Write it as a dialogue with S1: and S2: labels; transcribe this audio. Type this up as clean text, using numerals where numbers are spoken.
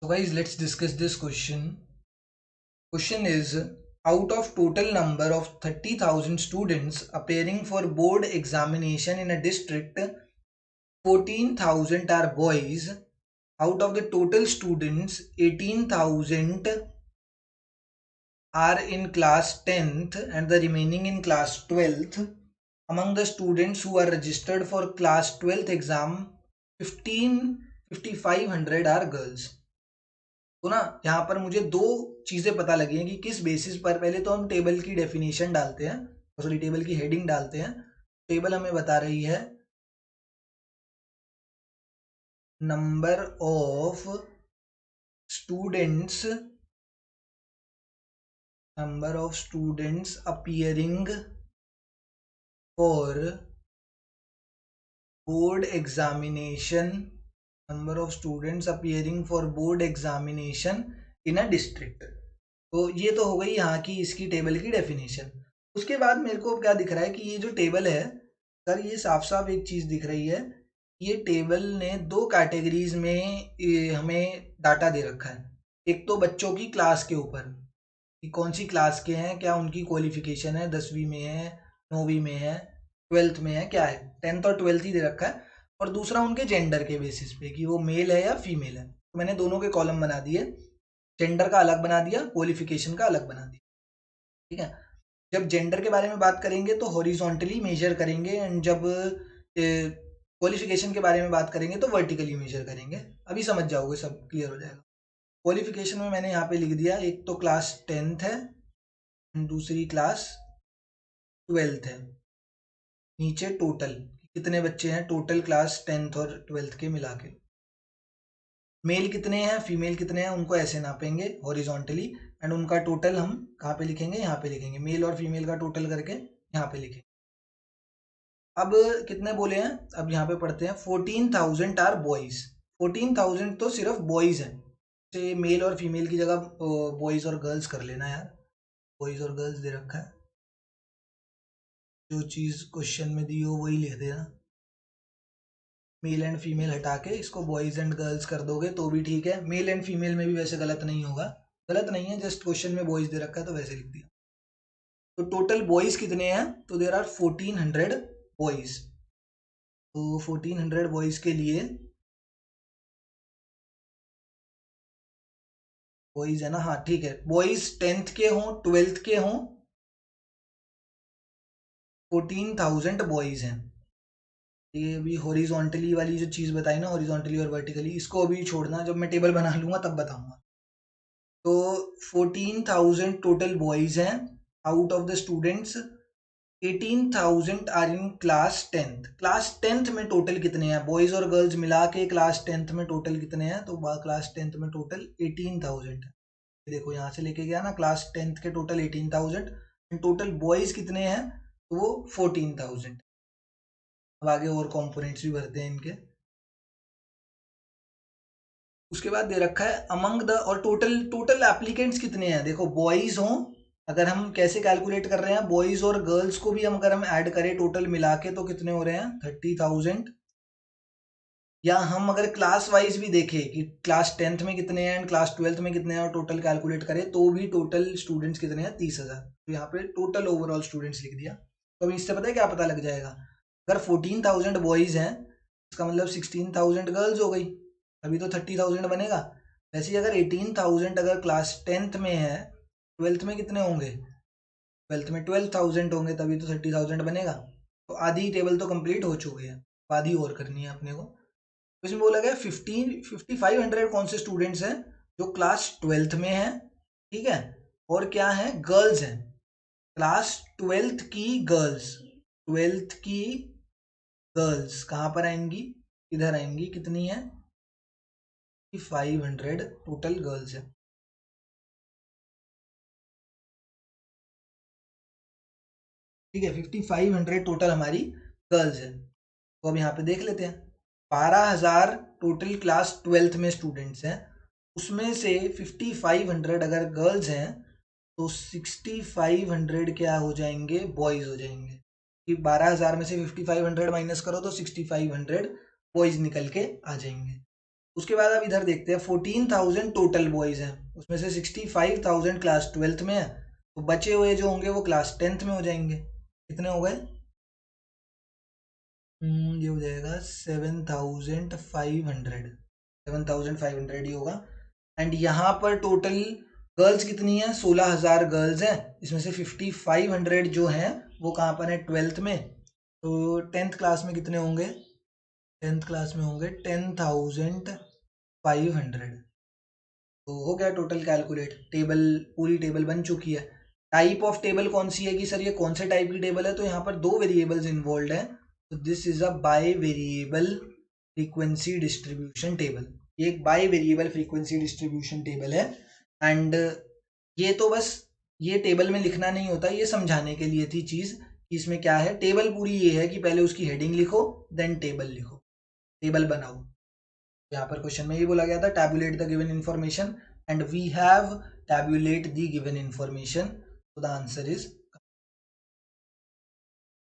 S1: So guys, let's discuss this question. Question is, out of total number of 30,000 students appearing for board examination in a district, 14,000 are boys. Out of the total students, 18,000 are in class 10th and the remaining in class 12th. Among the students who are registered for class 12th exam, 5,500 are girls. तो ना यहाँ पर मुझे दो चीजें पता लगी हैं कि किस बेसिस पर। पहले तो हम टेबल की डेफिनेशन डालते हैं, सॉरी टेबल की हेडिंग डालते हैं। टेबल हमें बता रही है number of students appearing for board examination, number of students appearing for board examination in a district. तो ये तो हो गई यहाँ की इसकी टेबल की डेफिनेशन। उसके बाद मेरे को क्या दिख रहा है कि ये जो टेबल है सर, ये साफ साफ एक चीज़ दिख रही है, ये टेबल ने दो कैटेगरीज में हमें डाटा दे रखा है। एक तो बच्चों की क्लास के ऊपर कि कौन सी क्लास के हैं, क्या उनकी क्वालिफिकेशन है, 10वीं में है, 9वीं में है, 12th में है, क्या है, 10th और 12th ही दे रखा है। और दूसरा उनके जेंडर के बेसिस पे कि वो मेल है या फीमेल है। तो मैंने दोनों के कॉलम बना दिए, जेंडर का अलग बना दिया, क्वालिफिकेशन का अलग बना दिया। ठीक है, जब जेंडर के बारे में बात करेंगे तो हॉरिजॉन्टली मेजर करेंगे, एंड जब क्वालिफिकेशन के बारे में बात करेंगे तो वर्टिकली मेजर करेंगे। अभी समझ जाओगे, सब क्लियर हो जाएगा। क्वालिफिकेशन में मैंने यहाँ पे लिख दिया, एक तो क्लास 10th है, दूसरी क्लास 12th है। नीचे टोटल कितने बच्चे हैं, टोटल क्लास 10th और 12th के मिला के। मेल कितने हैं, फीमेल कितने हैं, उनको ऐसे नापेंगे हॉरिजॉन्टली, एंड उनका टोटल हम कहाँ पे लिखेंगे, यहाँ पे लिखेंगे। मेल और फीमेल का टोटल करके यहाँ पे लिखेंगे। अब कितने बोले हैं, अब यहाँ पे पढ़ते हैं। 14,000 आर बॉयज। 14,000 तो सिर्फ बॉयज हैं, से मेल और फीमेल की जगह बॉयज और गर्ल्स कर लेना यार। बॉयज और गर्ल्स दे रखा है, जो चीज़ क्वेश्चन में दी हो वही लिख देना। मेल एंड फीमेल हटा के इसको बॉयज एंड गर्ल्स कर दोगे तो भी ठीक है। मेल एंड फीमेल में भी वैसे गलत नहीं होगा, गलत नहीं है, जस्ट क्वेश्चन में बॉयज दे रखा है तो वैसे लिख दिया। तो टोटल बॉयज कितने हैं, तो देर आर 1400 बॉयज। तो 1400 बॉयज के लिए, बॉयज है ना, हाँ ठीक है, बॉयज 10th के हों 12th के हों, 14,000 बॉयज हैं। ये अभी हॉरिजॉन्टली वाली जो चीज़ बताई ना, हॉरिजॉन्टली और वर्टिकली, इसको अभी छोड़ना, जब मैं टेबल बना लूंगा तब बताऊंगा। तो 14,000 टोटल बॉयज हैं। Out of the students 18,000 are in class 10th। Class 10th में टोटल कितने हैं, बॉयज और गर्ल्स मिला के क्लास 10th में टोटल कितने हैं, तो क्लास 10th में टोटल 18,000 है। देखो यहाँ से लेके गया ना, क्लास 10th के टोटल 18,000, टोटल बॉयज कितने हैं, तो वो 14,000। अब आगे और कंपोनेंट्स भी भरते हैं इनके। उसके बाद दे रखा है अमंग द, और टोटल टोटल एप्लीकेंट्स कितने हैं। देखो बॉयज हों, अगर हम कैसे कैलकुलेट कर रहे हैं, बॉयज और गर्ल्स को भी हम अगर हम ऐड करें टोटल मिला के तो कितने हो रहे हैं, 30,000। या हम अगर क्लास वाइज भी देखें कि क्लास 10th में कितने हैं एंड क्लास 12th में कितने हैं, और टोटल कैलकुलेट करें तो भी टोटल स्टूडेंट्स कितने हैं, 30,000। तो यहाँ पे टोटल ओवरऑल स्टूडेंट्स लिख दिया। तो अभी इससे पता है क्या पता लग जाएगा, अगर 14,000 बॉयज हैं इसका मतलब 16,000 गर्ल्स हो गई, अभी तो 30,000 बनेगा। वैसे ही अगर 18,000 अगर क्लास 10th में है, 12th में कितने होंगे, 12th में 12,000 होंगे, तभी तो 30,000 बनेगा। तो आधी टेबल तो कंप्लीट हो चुकी है, आधी और करनी है अपने को। तो इसमें बोला गया 5,500 कौन से स्टूडेंट्स हैं, जो क्लास 12th में हैं, ठीक है, और क्या है, गर्ल्स हैं। क्लास 12th की गर्ल्स, 12th की गर्ल्स कहाँ पर आएंगी, इधर आएंगी, कितनी है, 500 टोटल गर्ल्स है। ठीक है, 5,500 टोटल हमारी गर्ल्स है। तो अब यहाँ पे देख लेते हैं, 12,000 टोटल क्लास 12th में स्टूडेंट्स हैं, उसमें से 5,500 अगर गर्ल्स हैं तो 6,500 क्या हो जाएंगे, बॉयज हो जाएंगे। कि 12,000 में से 5,500 माइनस करो तो 6,500 बॉयज निकल के आ जाएंगे। उसके बाद अब इधर देखते हैं 14,000 टोटल बॉयज हैं, उसमें से 65,000 क्लास 12th में है, तो बचे हुए जो होंगे वो क्लास 10th में हो जाएंगे। कितने हो गए? ये हो जाएगा 7,500 ही होगा। एंड यहाँ पर टोटल गर्ल्स कितनी है? 16,000 गर्ल्स हैं, इसमें से 5,500 जो हैं वो कहाँ पर है? 12th में। तो 10th क्लास में कितने होंगे? 10th क्लास में होंगे 10,500। तो हो गया टोटल कैलकुलेट, टेबल पूरी टेबल बन चुकी है। टाइप ऑफ टेबल कौन सी है कि सर ये कौन से टाइप की टेबल है? तो यहाँ पर दो वेरिएबल्स इन्वॉल्व हैं, तो this is a by variable frequency distribution table. ये एक by variable frequency distribution table है। एंड ये तो बस ये टेबल में लिखना नहीं होता, ये समझाने के लिए थी चीज़ कि इसमें क्या है। टेबल पूरी ये है कि पहले उसकी हेडिंग लिखो, देन टेबल लिखो, टेबल बनाओ। यहाँ पर क्वेश्चन में ये बोला गया था tabulate the given information, and we have tabulate the given information, so the answer is